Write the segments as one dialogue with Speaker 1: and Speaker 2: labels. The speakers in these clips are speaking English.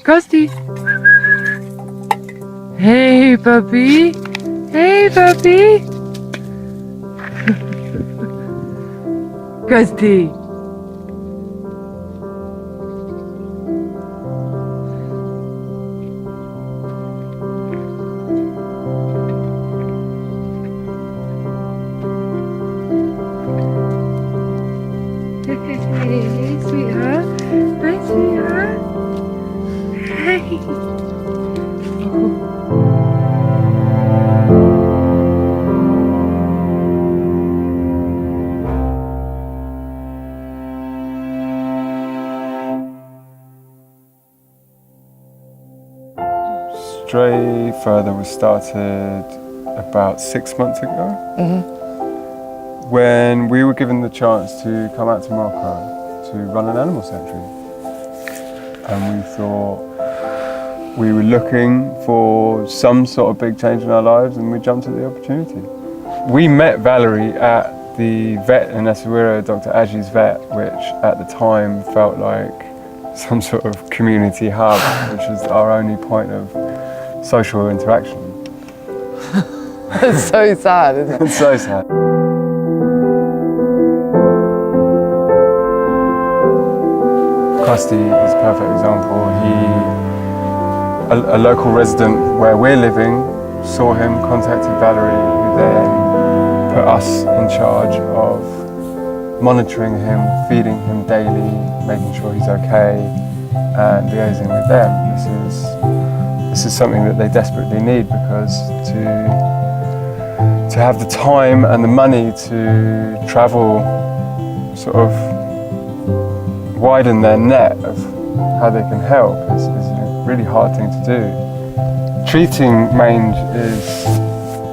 Speaker 1: Kosti. Hey, puppy. Hey, puppy. Kosti. Hey, sweetheart. Hi, sweetheart. Hey.
Speaker 2: Stray Further was started about 6 months ago. When we were given the chance to come out to Morocco to run an animal sanctuary. And we thought we were looking for some sort of big change in our lives, and we jumped at the opportunity. We met Valerie at the vet in Essaouira, Dr. Aji's vet, which at the time felt like some sort of community hub, which was our only point of social interaction.
Speaker 1: It's so sad, isn't it?
Speaker 2: It's so sad. Kosti is a perfect example. A local resident where we're living saw him, contacted Valerie, who then put us in charge of monitoring him, feeding him daily, making sure he's okay, and liaising with them. This is something that they desperately need, because to have the time and the money to travel, sort of widen their net of how they can help is a really hard thing to do. Treating mange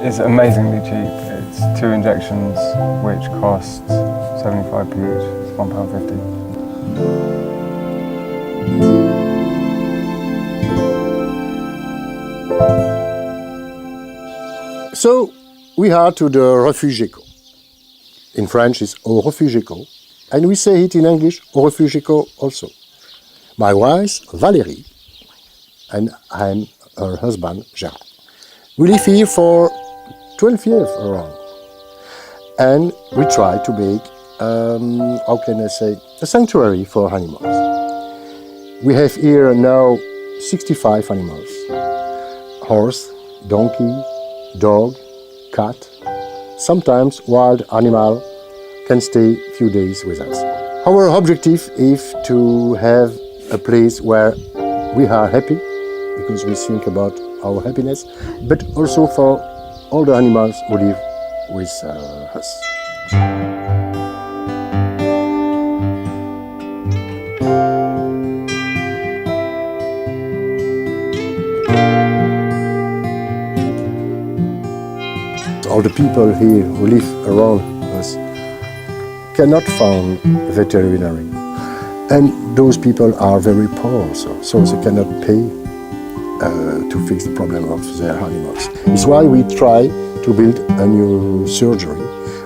Speaker 2: is amazingly cheap. It's 2 injections, which cost 75p each. It's £1.50.
Speaker 3: So we are to the refugee camp. In French it's au refugee camp, and we say it in English, au refugee camp also. My wife, Valérie, and I'm her husband, Gérard. We live here for 12 years around. And we try to make, how can I say, a sanctuary for animals. We have here now 65 animals. Horse, donkey, dog, cat. Sometimes wild animal can stay a few days with us. Our objective is to have a place where we are happy, because we think about our happiness, but also for all the animals who live with us. All the people here who live around us cannot find veterinary, and those people are very poor, so they cannot pay to fix the problem of their animals. It's why we try to build a new surgery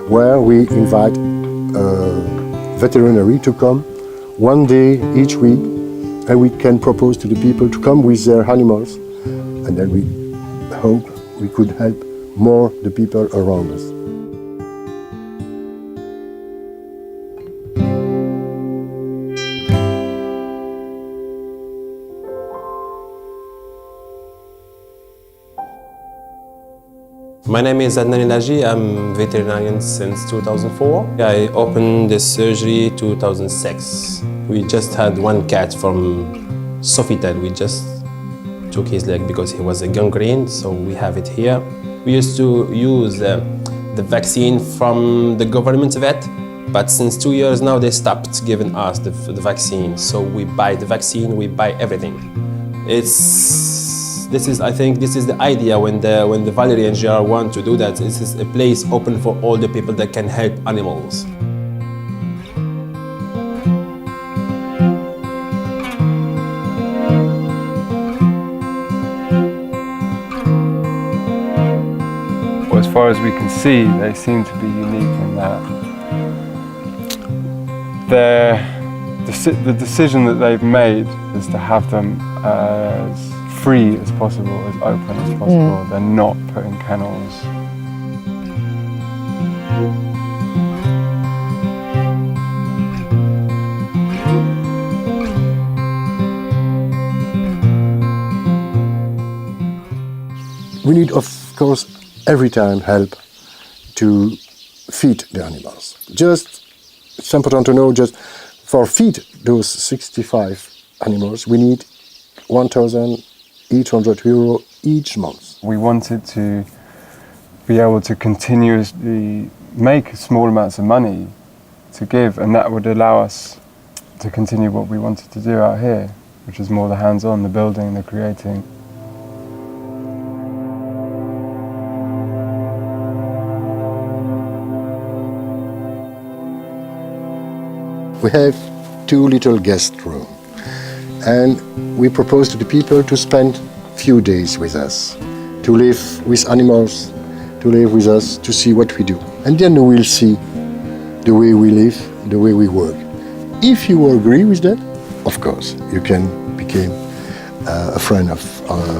Speaker 3: where we invite veterinary to come one day each week, and we can propose to the people to come with their animals, and then we hope we could help more the people around us.
Speaker 4: My name is Adnan Elaji. I'm veterinarian since 2004. I opened this surgery 2006. We just had one cat from Sofitel. We just took his leg because he was a gangrene, so we have it here. We used to use the vaccine from the government vet, but since 2 years now they stopped giving us the vaccine. So we buy the vaccine, we buy everything. I think this is the idea when the Valerie and Gérard want to do that. This is a place open for all the people that can help animals.
Speaker 2: As far as we can see, they seem to be unique in that the decision that they've made is to have them as free as possible, as open as possible. They're not put in kennels.
Speaker 3: We need, of course, every time help to feed the animals. Just, it's important to know, just for feed those 65 animals, we need €1,800 each month.
Speaker 2: We wanted to be able to continuously make small amounts of money to give, and that would allow us to continue what we wanted to do out here, which is more the hands-on, the building, the creating.
Speaker 3: We have 2 little guest rooms, and we propose to the people to spend few days with us, to live with animals, to live with us, to see what we do. And then we will see the way we live, the way we work. If you agree with that, of course, you can become a friend of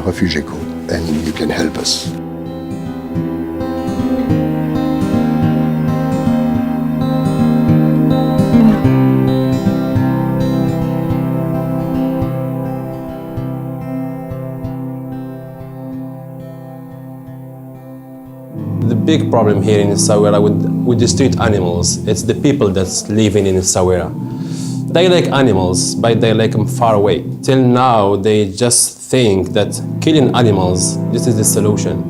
Speaker 3: Refugee Co, and you can help us.
Speaker 4: The big problem here in Essaouira with the street animals, it's the people that's living in Essaouira. They like animals, but they like them far away. Till now, they just think that killing animals, this is the solution.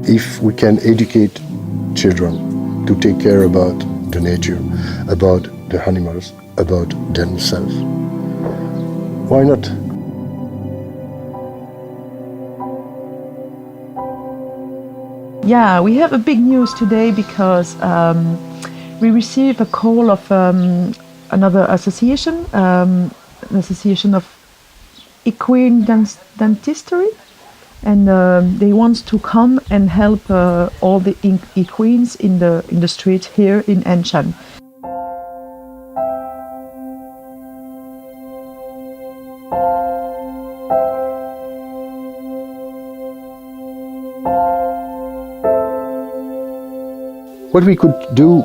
Speaker 3: If we can educate children to take care about the nature, about the animals, about themselves, why not?
Speaker 5: Yeah, we have a big news today because we received a call of another association, an association of equine dentistry, and they want to come and help all the equines in the street here in Enchan.
Speaker 3: What we could do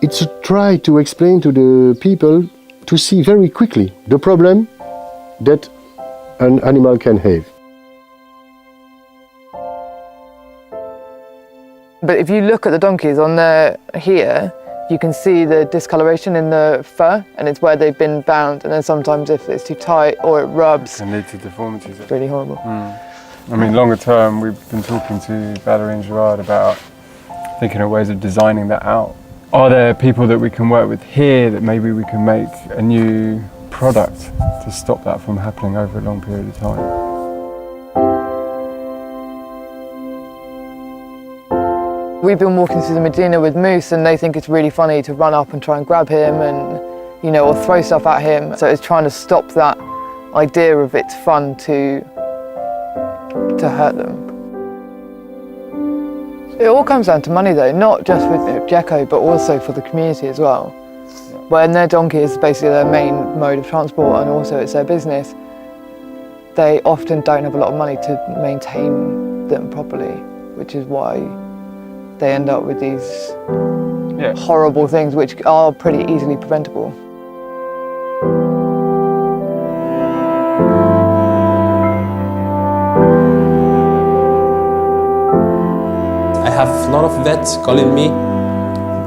Speaker 3: is to try to explain to the people to see very quickly the problem that an animal can have.
Speaker 1: But if you look at the donkeys on here, you can see the discoloration in the fur, and it's where they've been bound. And then sometimes if it's too tight or it rubs,
Speaker 2: It can lead to deformities.
Speaker 1: it's really horrible.
Speaker 2: I mean, longer term, we've been talking to Valerie and Gerard about thinking of ways of designing that out. Are there people that we can work with here that maybe we can make a new product to stop that from happening over a long period of time?
Speaker 1: We've been walking through the Medina with Moose, and they think it's really funny to run up and try and grab him and, you know, or throw stuff at him. So it's trying to stop that idea of it's fun to hurt them. It all comes down to money though, not just with Gecko, but also for the community as well. When their donkey is basically their main mode of transport and also it's their business, they often don't have a lot of money to maintain them properly, which is why they end up with these horrible things which are pretty easily preventable.
Speaker 4: I have a lot of vets calling me,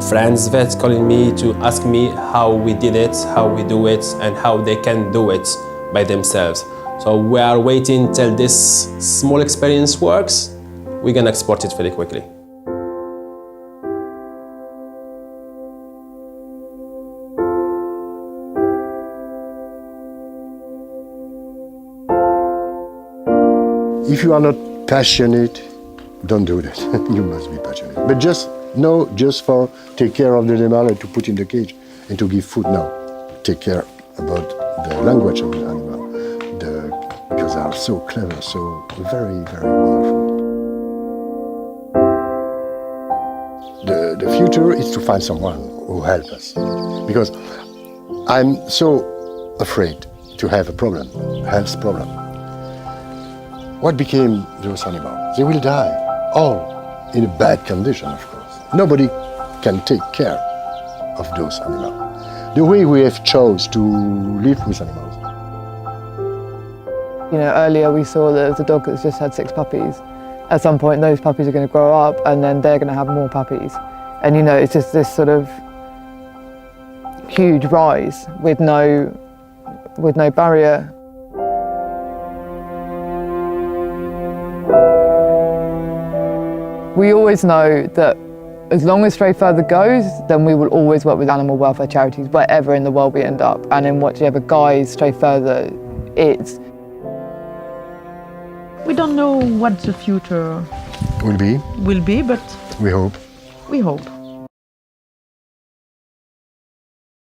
Speaker 4: friends vets calling me to ask me how we did it, how we do it, and how they can do it by themselves. So we are waiting till this small experience works. We're gonna export it very quickly.
Speaker 3: If you are not passionate, don't do that. You must be passionate. But just know, just for take care of the animal and to put in the cage and to give food now. Take care about the language of the animal, because they are so clever, so very, very wonderful. The future is to find someone who help us. Because I'm so afraid to have a problem, health problem. What became those animals? They will die, all in a bad condition, of course. Nobody can take care of those animals. The way we have chose to live with animals.
Speaker 1: You know, earlier we saw that there was a dog that's just had 6 puppies. At some point those puppies are going to grow up and then they're going to have more puppies. And you know, it's just this sort of huge rise with no barrier. We always know that as long as Stray Further goes, then we will always work with animal welfare charities wherever in the world we end up, and in whichever guise Stray Further is.
Speaker 5: We don't know what the future
Speaker 3: Will be,
Speaker 5: will be, but
Speaker 3: we hope.
Speaker 5: we hope.